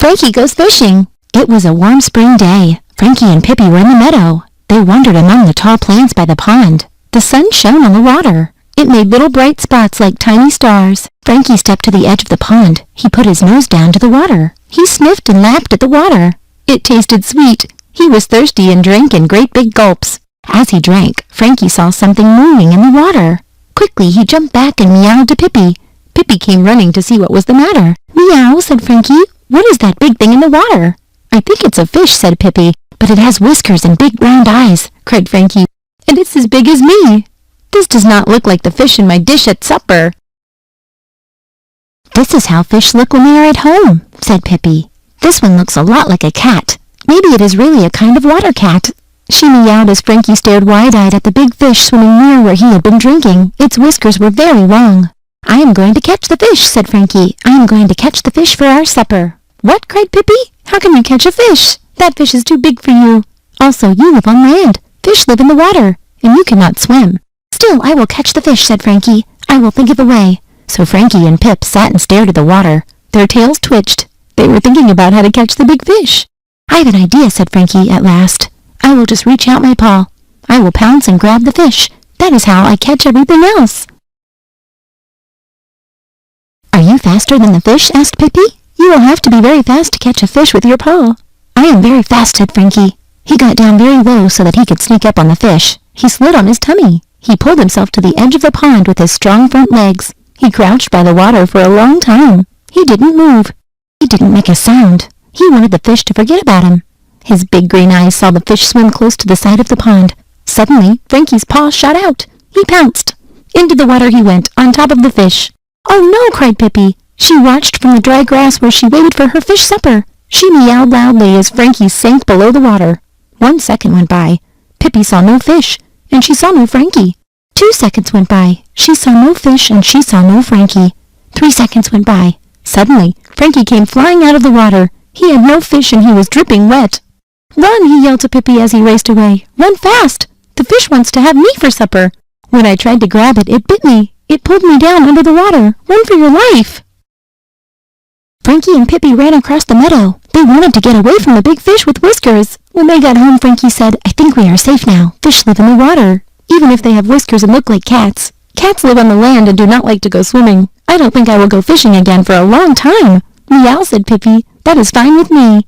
Franky Goes Fishing. It was a warm spring day. Franky and Pippi were in the meadow. They wandered among the tall plants by the pond. The sun shone on the water. It made little bright spots like tiny stars. Franky stepped to the edge of the pond. He put his nose down to the water. He sniffed and lapped at the water. It tasted sweet. He was thirsty and drank in great big gulps. As he drank, Franky saw something moving in the water. Quickly he jumped back and meowed to Pippi. Pippi came running to see what was the matter. "Meow," said Franky. "What is that big thing in the water?" "I think it's a fish," said Pippi. "But it has whiskers and big round eyes," cried Franky. "And it's as big as me. This does not look like the fish in my dish at supper." "This is how fish look when they are at home," said Pippi. "This one looks a lot like a cat. Maybe it is really a kind of water cat." She meowed as Franky stared wide-eyed at the big fish swimming near where he had been drinking. Its whiskers were very long. "I am going to catch the fish," said Franky. "I am going to catch the fish for our supper." "What?" cried Pippi. "How can you catch a fish? That fish is too big for you. Also, you live on land. Fish live in the water, and you cannot swim." "Still, I will catch the fish," said Franky. "I will think of a way." So Franky and Pip sat and stared at the water. Their tails twitched. They were thinking about how to catch the big fish. "I have an idea," said Franky at last. "I will just reach out my paw. I will pounce and grab the fish. That is how I catch everything else." "Are you faster than the fish?" asked Pippi. "You will have to be very fast to catch a fish with your paw." "I am very fast," said Franky. He got down very low so that he could sneak up on the fish. He slid on his tummy. He pulled himself to the edge of the pond with his strong front legs. He crouched by the water for a long time. He didn't move. He didn't make a sound. He wanted the fish to forget about him. His big green eyes saw the fish swim close to the side of the pond. Suddenly, Franky's paw shot out. He pounced. Into the water he went, on top of the fish. "Oh no!" cried Pippi. She watched from the dry grass where she waited for her fish supper. She meowed loudly as Franky sank below the water. 1 second went by. Pippi saw no fish, and she saw no Franky. 2 seconds went by. She saw no fish, and she saw no Franky. 3 seconds went by. Suddenly, Franky came flying out of the water. He had no fish, and he was dripping wet. "Run!" he yelled to Pippi as he raced away. "Run fast! The fish wants to have me for supper. When I tried to grab it, it bit me. It pulled me down under the water. Run for your life!" Franky and Pippi ran across the meadow. They wanted to get away from the big fish with whiskers. When they got home, Franky said, "I think we are safe now. Fish live in the water, even if they have whiskers and look like cats. Cats live on the land and do not like to go swimming. I don't think I will go fishing again for a long time." "Meow," said Pippi. "That is fine with me."